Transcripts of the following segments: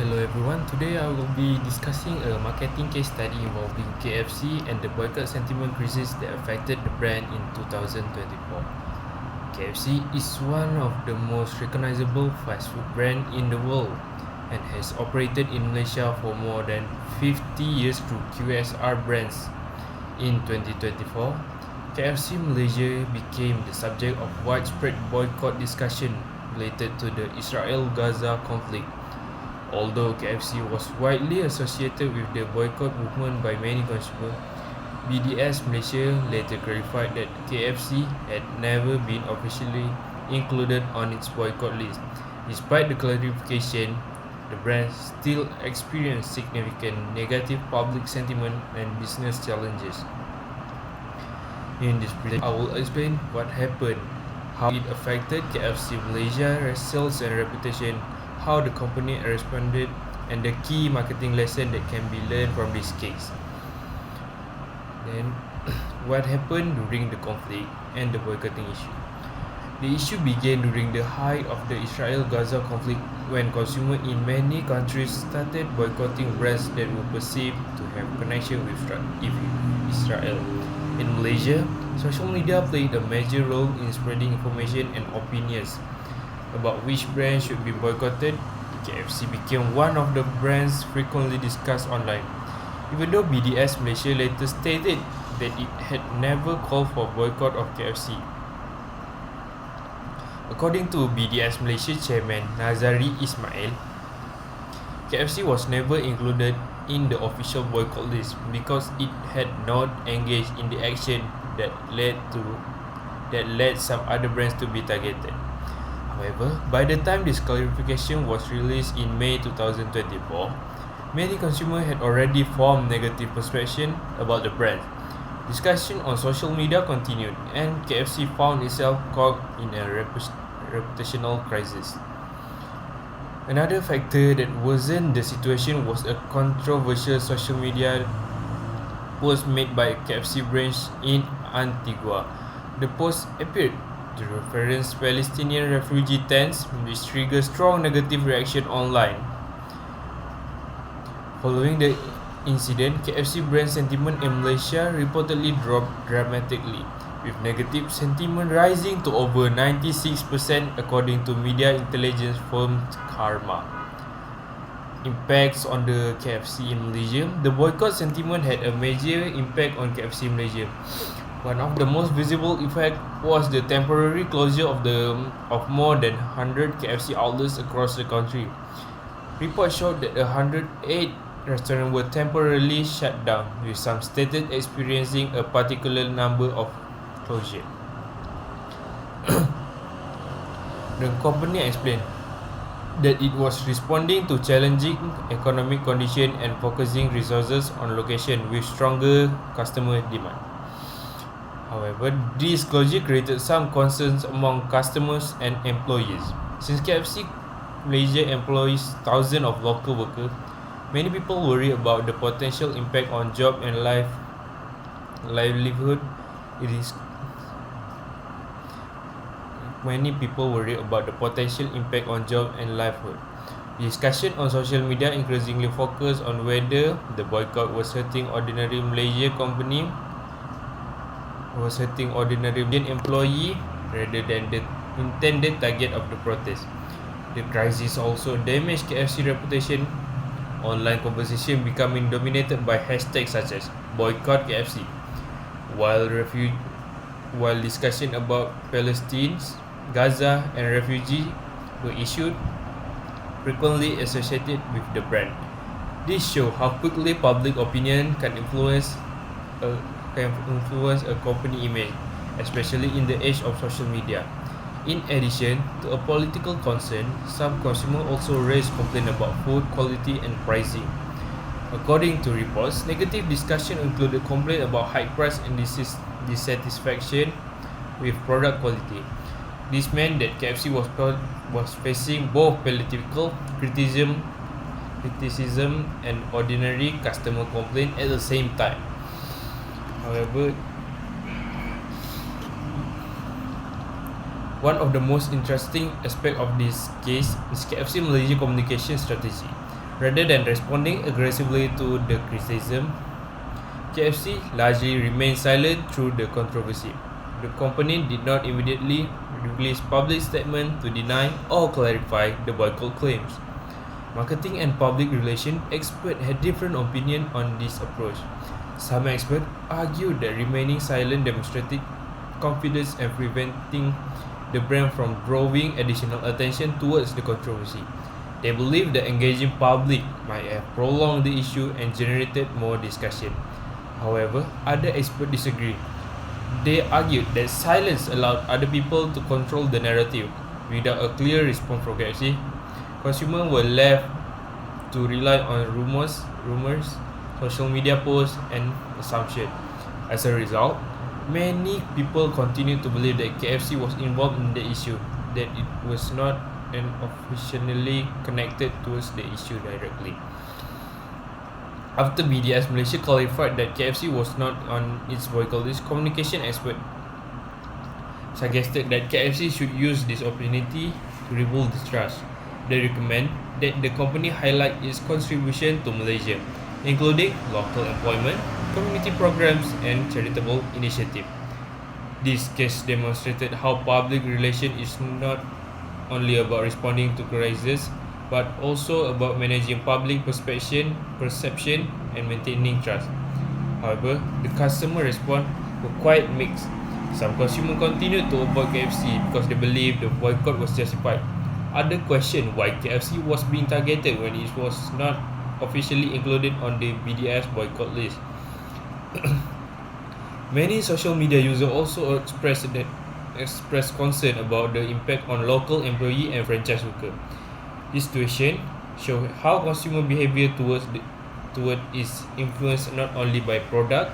Hello everyone, today I will be discussing a marketing case study involving KFC and the boycott sentiment crisis that affected the brand in 2024. KFC is one of the most recognizable fast food brands in the world and has operated in Malaysia for more than 50 years through QSR brands. In 2024, KFC Malaysia became the subject of widespread boycott discussion related to the Israel-Gaza conflict. Although KFC was widely associated with the boycott movement by many consumers, BDS Malaysia later clarified that KFC had never been officially included on its boycott list. Despite the clarification, the brand still experienced significant negative public sentiment and business challenges. In this presentation, I will explain what happened, how it affected KFC Malaysia's sales and reputation, how the company responded, and the key marketing lesson that can be learned from this case. Then, what happened during the conflict and the boycotting issue? The issue began during the height of the Israel-Gaza conflict when consumers in many countries started boycotting brands that were perceived to have connection with Israel. In Malaysia, social media played a major role in spreading information and opinions about which brand should be boycotted. KFC became one of the brands frequently discussed online. Even though BDS Malaysia later stated that it had never called for boycott of KFC. According to BDS Malaysia chairman Nazari Ismail, KFC was never included in the official boycott list because it had not engaged in the action that led some other brands to be targeted. However, by the time this clarification was released in May 2024, many consumers had already formed negative perception about the brand. Discussion on social media continued, and KFC found itself caught in a reputational crisis. Another factor that worsened the situation was a controversial social media post made by KFC branch in Antigua. The post appeared to reference Palestinian refugee tents, which triggered strong negative reaction online. Following the incident, KFC brand sentiment in Malaysia reportedly dropped dramatically, with negative sentiment rising to over 96% according to media intelligence firm Karma. Impacts on the KFC in Malaysia. The boycott sentiment had a major impact on KFC Malaysia. One of the most visible effects was the temporary closure of more than 100 KFC outlets across the country. Reports showed that 108 restaurants were temporarily shut down, with some states experiencing a particular number of closures. The company explained that it was responding to challenging economic conditions and focusing resources on locations with stronger customer demand. However, this closure created some concerns among customers and employees. Since KFC Malaysia employs thousands of local workers, many people worry about the potential impact on job and livelihood. Many people worry about the potential impact on job and livelihood. Discussion on social media increasingly focused on whether the boycott was hurting ordinary Malaysian employee rather than the intended target of the protest. The crisis also damaged KFC reputation. Online conversation becoming dominated by hashtags such as boycott KFC, while discussion about Palestine, Gaza, and refugees were issued frequently associated with the brand. This shows how quickly public opinion can influence a company image, especially in the age of social media. In addition to a political concern, some consumers also raised complaints about food quality and pricing. According to reports, negative discussion included complaints about high price and dissatisfaction with product quality. This meant that KFC was facing both political criticism and ordinary customer complaint at the same time. However, one of the most interesting aspects of this case is KFC Malaysia communication strategy. Rather than responding aggressively to the criticism, KFC largely remained silent through the controversy. The company did not immediately release public statement to deny or clarify the boycott claims. Marketing and public relations experts had different opinions on this approach. Some experts argued that remaining silent demonstrated confidence and preventing the brand from drawing additional attention towards the controversy. They believed that engaging public might have prolonged the issue and generated more discussion. However, other experts disagreed. They argued that silence allowed other people to control the narrative. Without a clear response from KFC, consumers were left to rely on rumors, social media posts, and assumptions. As a result, many people continued to believe that KFC was involved in the issue, that it was not and officially connected towards the issue directly. After BDS Malaysia clarified that KFC was not on its boycott list, communication experts suggested that KFC should use this opportunity to rebuild distrust. They recommend that the company highlight its contribution to Malaysia, including local employment, community programs, and charitable initiatives. This case demonstrated how public relations is not only about responding to crises, but also about managing public perception, and maintaining trust. However, the customer response were quite mixed. Some consumers continued to avoid KFC because they believed the boycott was justified. Others questioned why KFC was being targeted when it was not officially included on the BDS boycott list. Many social media users also expressed concern about the impact on local employee and franchise workers. This situation shows how consumer behavior toward is influenced not only by product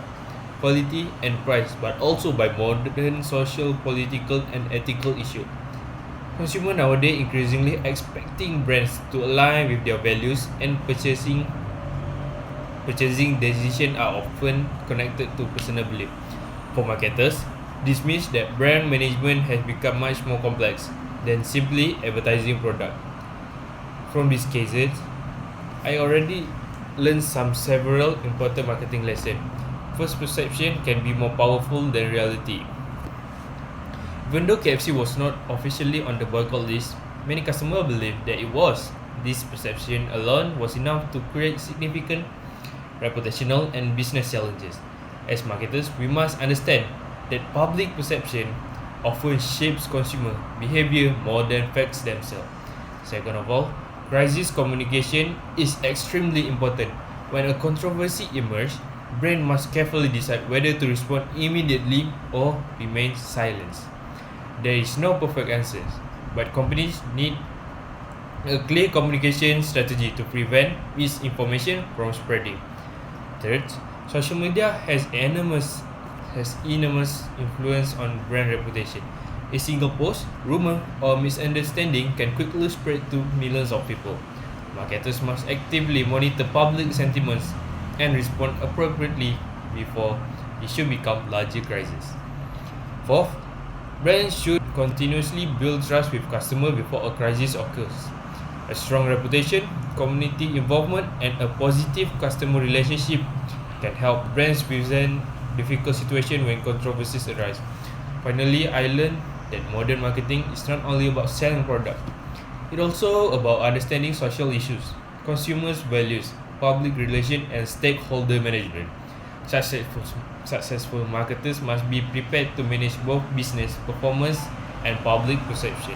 quality and price, but also by modern social, political, and ethical issues. Consumers nowadays increasingly expecting brands to align with their values, and purchasing decisions are often connected to personal belief. For marketers, this means that brand management has become much more complex than simply advertising product. From these cases, I already learned several important marketing lessons. First, perception can be more powerful than reality. Even though KFC was not officially on the boycott list, many customers believed that it was. This perception alone was enough to create significant reputational and business challenges. As marketers, we must understand that public perception often shapes consumer behavior more than facts themselves. Second of all, crisis communication is extremely important. When a controversy emerges, brand must carefully decide whether to respond immediately or remain silent. There is no perfect answer, but companies need a clear communication strategy to prevent misinformation from spreading. Third, social media has enormous influence on brand reputation. A single post, rumor, or misunderstanding can quickly spread to millions of people. Marketers must actively monitor public sentiments and respond appropriately before issue become larger crises. Fourth, brands should continuously build trust with customers before a crisis occurs. A strong reputation, community involvement, and a positive customer relationship can help brands present difficult situations when controversies arise. Finally, I learned that modern marketing is not only about selling product. It's also about understanding social issues, consumers' values, public relations, and stakeholder management. Successful marketers must be prepared to manage both business performance and public perception.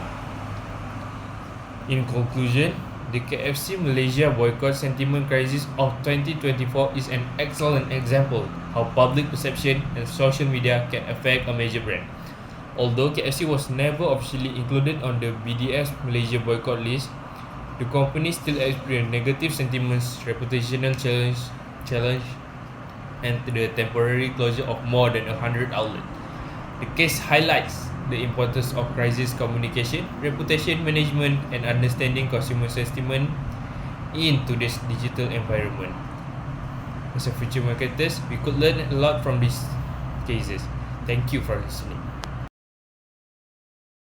In conclusion, the KFC Malaysia boycott sentiment crisis of 2024 is an excellent example how public perception and social media can affect a major brand. Although KFC was never officially included on the BDS Malaysia boycott list, the company still experienced negative sentiments, reputational challenge, and the temporary closure of more than 100 outlets. The case highlights the importance of crisis communication, reputation management, and understanding consumer sentiment in today's digital environment. As a future marketers, we could learn a lot from these cases. Thank you for listening.